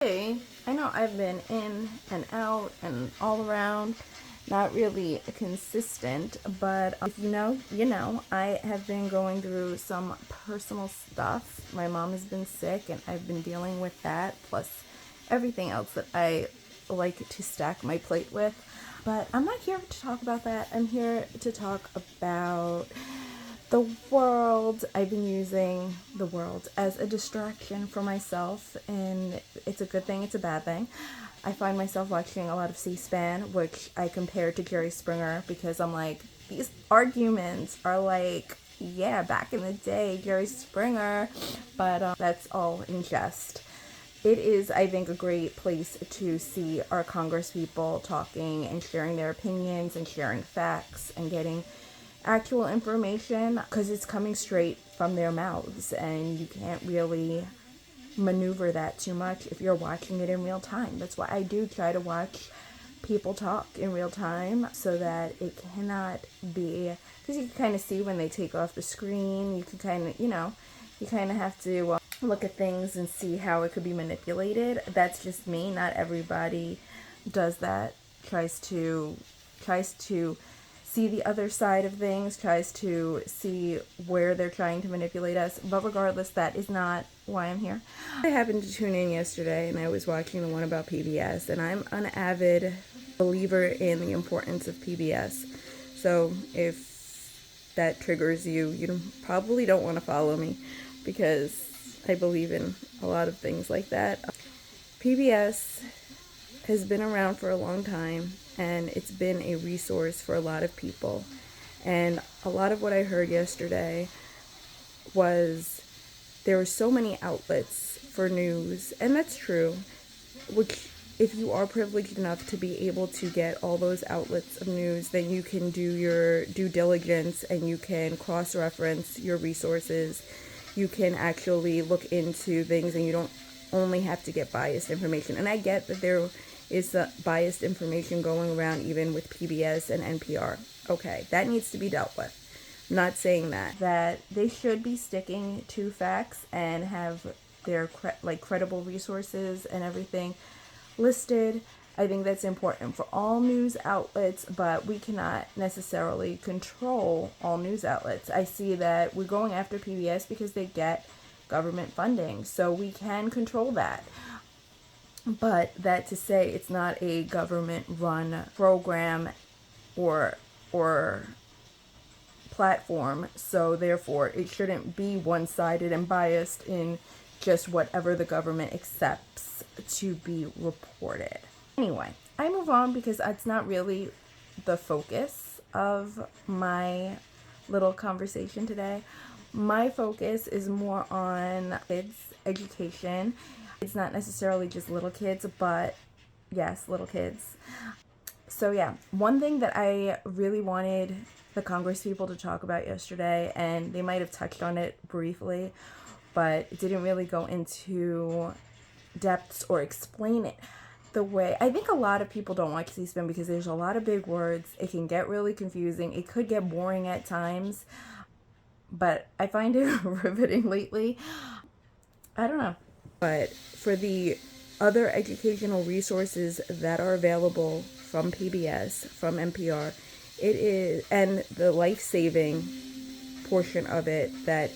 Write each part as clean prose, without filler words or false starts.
Hey, I know I've been in and out and all around, not really consistent, but if you know, you know, I have been going through some personal stuff. My mom has been sick and I've been dealing with that, plus everything else that I like to stack my plate with. But I'm not here to talk about that. I'm here to talk about the world. I've been using the world as a distraction for myself, and it's a good thing, it's a bad thing. I find myself watching a lot of C-SPAN, which I compare to Jerry Springer because I'm like, these arguments are like, yeah, back in the day, Jerry Springer, but that's all in jest. It is, I think, a great place to see our Congress people talking and sharing their opinions and sharing facts and getting actual information because it's coming straight from their mouths and you can't really maneuver that too much if you're watching it in real time. That's why I do try to watch people talk in real time so that it cannot be, because you can kind of see when they take off the screen. You can kind of, you kind of have to look at things and see how it could be manipulated. That's just me. Not everybody does that. Tries to see the other side of things, tries to see where they're trying to manipulate us. But regardless, that is not why I'm here. I happened to tune in yesterday and I was watching the one about PBS, and I'm an avid believer in the importance of PBS. So if that triggers you, probably don't want to follow me because I believe in a lot of things like that. PBS has been around for a long time, and it's been a resource for a lot of people. And a lot of what I heard yesterday was there were so many outlets for news, and that's true, which if you are privileged enough to be able to get all those outlets of news, then you can do your due diligence and you can cross-reference your resources. You can actually look into things and you don't only have to get biased information. And I get that there is biased information going around even with PBS and NPR. Okay, that needs to be dealt with. I'm not saying that they should be sticking to facts and have their credible resources and everything listed. I think that's important for all news outlets, but we cannot necessarily control all news outlets. I see that we're going after PBS because they get government funding, so we can control that. But that to say it's not a government-run program or platform, so therefore it shouldn't be one-sided and biased in just whatever the government accepts to be reported. Anyway, I move on because that's not really the focus of my little conversation today. My focus is more on kids' education. It's not necessarily just little kids, but yes, little kids. So yeah, one thing that I really wanted the Congress people to talk about yesterday, and they might have touched on it briefly, but it didn't really go into depths or explain it the way. I think a lot of people don't watch C-SPAN because there's a lot of big words. It can get really confusing. It could get boring at times, but I find it riveting lately. I don't know. But for the other educational resources that are available from PBS, from NPR, it is, and the life-saving portion of it, that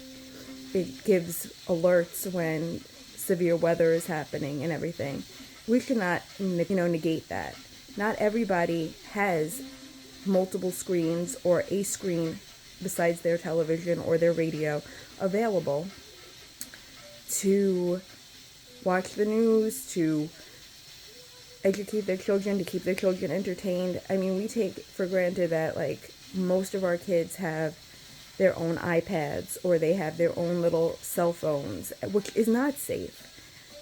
it gives alerts when severe weather is happening and everything. We should not, negate that. Not everybody has multiple screens or a screen besides their television or their radio available to watch the news, to educate their children, to keep their children entertained. I mean, we take for granted that, most of our kids have their own iPads or they have their own little cell phones, which is not safe.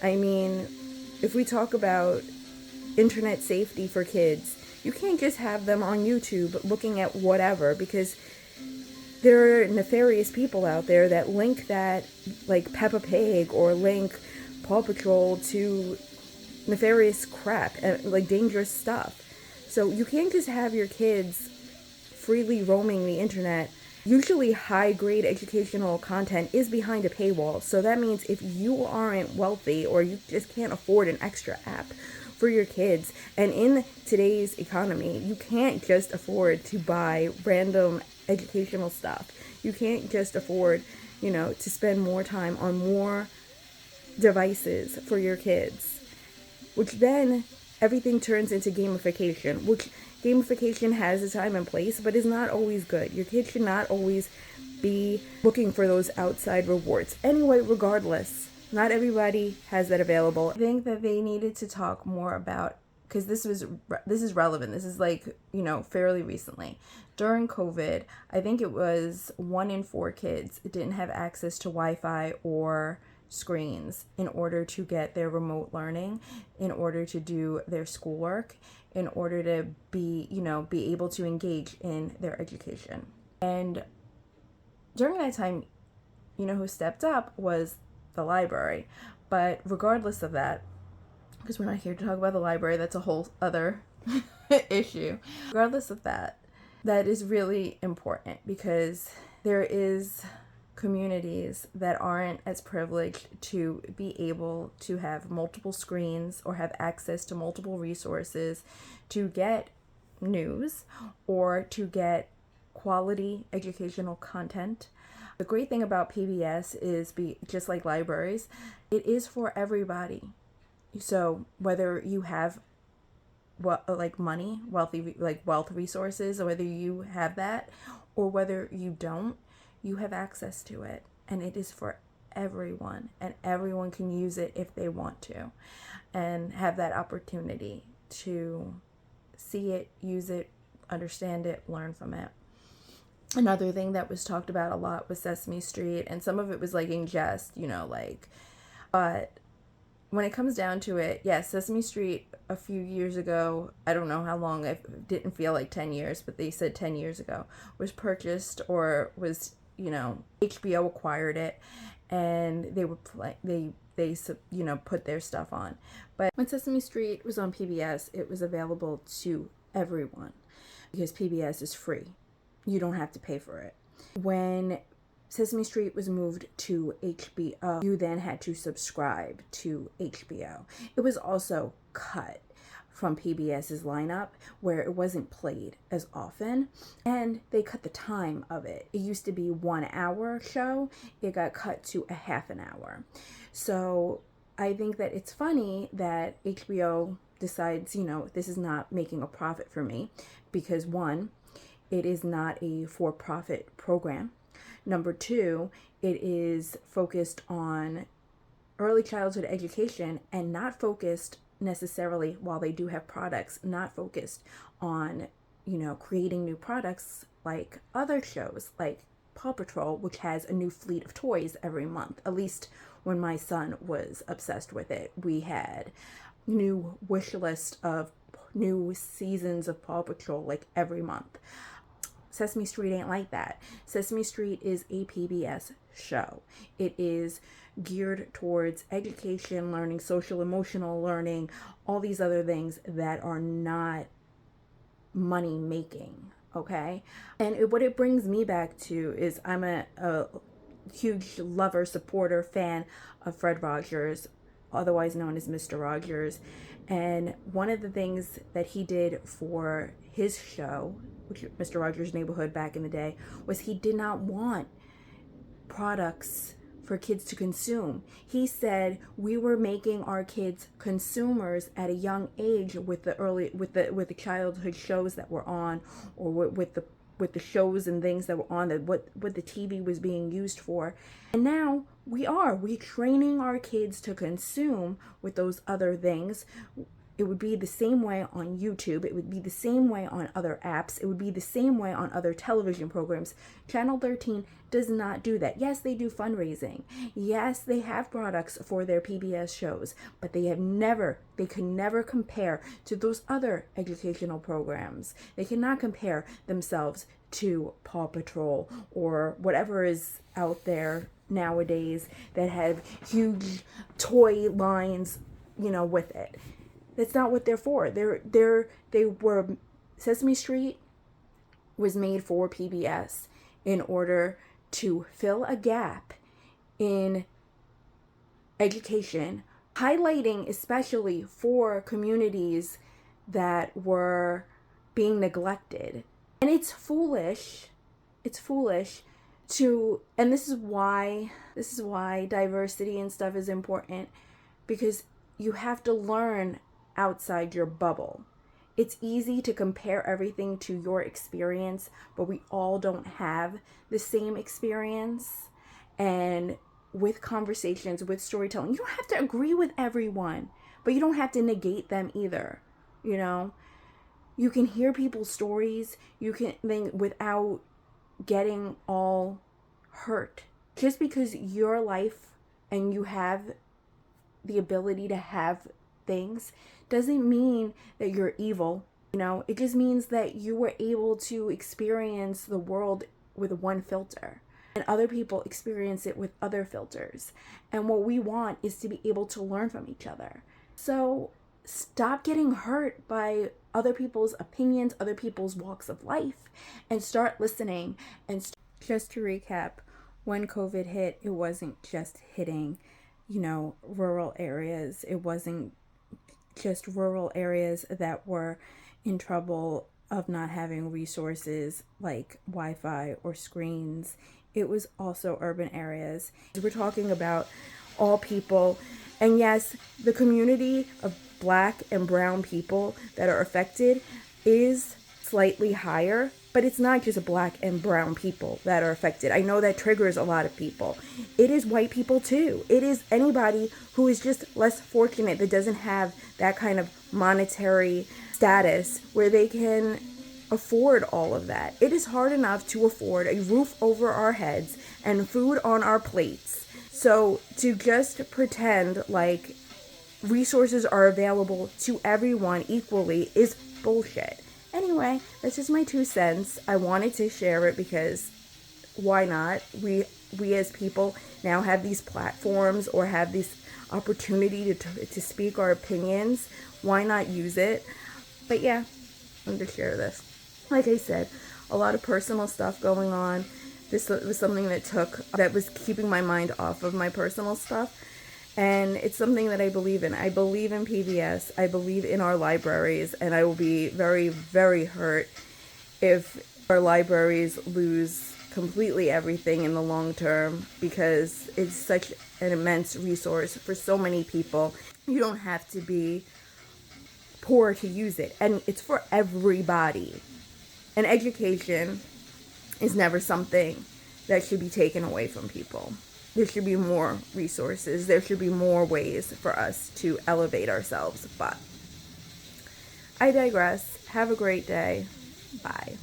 I mean, if we talk about internet safety for kids, you can't just have them on YouTube looking at whatever, because there are nefarious people out there that link that, like Peppa Pig, or link Paw Patrol to nefarious crap, like dangerous stuff. So you can't just have your kids freely roaming the internet Usually high grade educational content is behind a paywall. So that means if you aren't wealthy or you just can't afford an extra app for your kids, and in today's economy, you can't just afford to buy random educational stuff. You can't just afford, to spend more time on more devices for your kids, which then everything turns into gamification, which gamification has a time and place, but is not always good. Your kids should not always be looking for those outside rewards. Anyway, regardless, not everybody has that available. I think that they needed to talk more about, because this is relevant. This is fairly recently. During COVID, I think it was 1 in 4 kids didn't have access to Wi-Fi or screens in order to get their remote learning, in order to do their schoolwork, in order to be able to engage in their education. And during that time, who stepped up was the library. But regardless of that, because we're not here to talk about the library, that's a whole other issue. Regardless of that, that is really important, because there is communities that aren't as privileged to be able to have multiple screens or have access to multiple resources to get news or to get quality educational content. The great thing about PBS is, just like libraries, it is for everybody. So whether you have money, wealth resources, or whether you have that or whether you don't, you have access to it, and it is for everyone, and everyone can use it if they want to, and have that opportunity to see it, use it, understand it, learn from it. Another thing that was talked about a lot was Sesame Street, and some of it was in jest, but when it comes down to it, yes, Sesame Street a few years ago, I don't know how long, it didn't feel like 10 years, but they said 10 years ago, was purchased or was, HBO acquired it, and they were they put their stuff on. But when Sesame Street was on PBS, it was available to everyone because PBS is free. You don't have to pay for it. When Sesame Street was moved to HBO, you then had to subscribe to HBO. It was also cut from PBS's lineup, where it wasn't played as often, and they cut the time of it. It used to be 1 hour show. It got cut to a half an hour. So I think that it's funny that HBO decides, this is not making a profit for me, because 1, it is not a for-profit program. Number 2, it is focused on early childhood education and not focused necessarily, while they do have products, not focused on, creating new products like other shows like Paw Patrol, which has a new fleet of toys every month. At least when my son was obsessed with it, we had new wish list of new seasons of Paw Patrol every month. Sesame Street ain't like that. Sesame Street is a PBS show. It is geared towards education, learning, social, emotional learning, all these other things that are not money making, okay? And what it brings me back to is I'm a huge lover, supporter, fan of Fred Rogers, otherwise known as Mr. Rogers. And one of the things that he did for his show, which Mr. Rogers' Neighborhood back in the day, was he did not want products for kids to consume. He said we were making our kids consumers at a young age with the childhood shows that were on, or with the shows and things that were on, that what the TV was being used for. And now we're training our kids to consume with those other things. It would be the same way on YouTube. It would be the same way on other apps. It would be the same way on other television programs. Channel 13 does not do that. Yes, they do fundraising. Yes, they have products for their PBS shows, but they can never compare to those other educational programs. They cannot compare themselves to Paw Patrol or whatever is out there nowadays that have huge toy lines, with it. That's not what they're for. Sesame Street was made for PBS. in order to fill a gap in education, highlighting especially for communities that were being neglected. And it's foolish to, and this is why diversity and stuff is important, because you have to learn outside your bubble. It's easy to compare everything to your experience, but we all don't have the same experience. And with conversations, with storytelling, you don't have to agree with everyone, but you don't have to negate them either. You know, you can hear people's stories, you can think without getting all hurt. Just because your life and you have the ability to have things doesn't mean that you're evil. You know, it just means that you were able to experience the world with one filter, and other people experience it with other filters. And what we want is to be able to learn from each other. So stop getting hurt by other people's opinions, other people's walks of life, and start listening. And just to recap, when COVID hit, it wasn't just hitting, rural areas. It wasn't just rural areas that were in trouble of not having resources like Wi-Fi or screens. It was also urban areas. We're talking about all people. And yes, the community of Black and brown people that are affected is slightly higher, but it's not just Black and brown people that are affected. I know that triggers a lot of people. It is white people too. It is anybody who is just less fortunate, that doesn't have that kind of monetary status where they can afford all of that. It is hard enough to afford a roof over our heads and food on our plates. So to just pretend like resources are available to everyone equally is bullshit. Anyway, that's just my 2 cents. I wanted to share it because why not? We as people now have these platforms or have this opportunity to speak our opinions. Why not use it? But yeah, I'm going to share this. Like I said, a lot of personal stuff going on. This was something that was keeping my mind off of my personal stuff. And it's something that I believe in. I believe in PBS. I believe in our libraries. And I will be very, very hurt if our libraries lose completely everything in the long term, because it's such an immense resource for so many people. You don't have to be poor to use it. And it's for everybody. And education is never something that should be taken away from people. There should be more resources. There should be more ways for us to elevate ourselves. But I digress. Have a great day. Bye.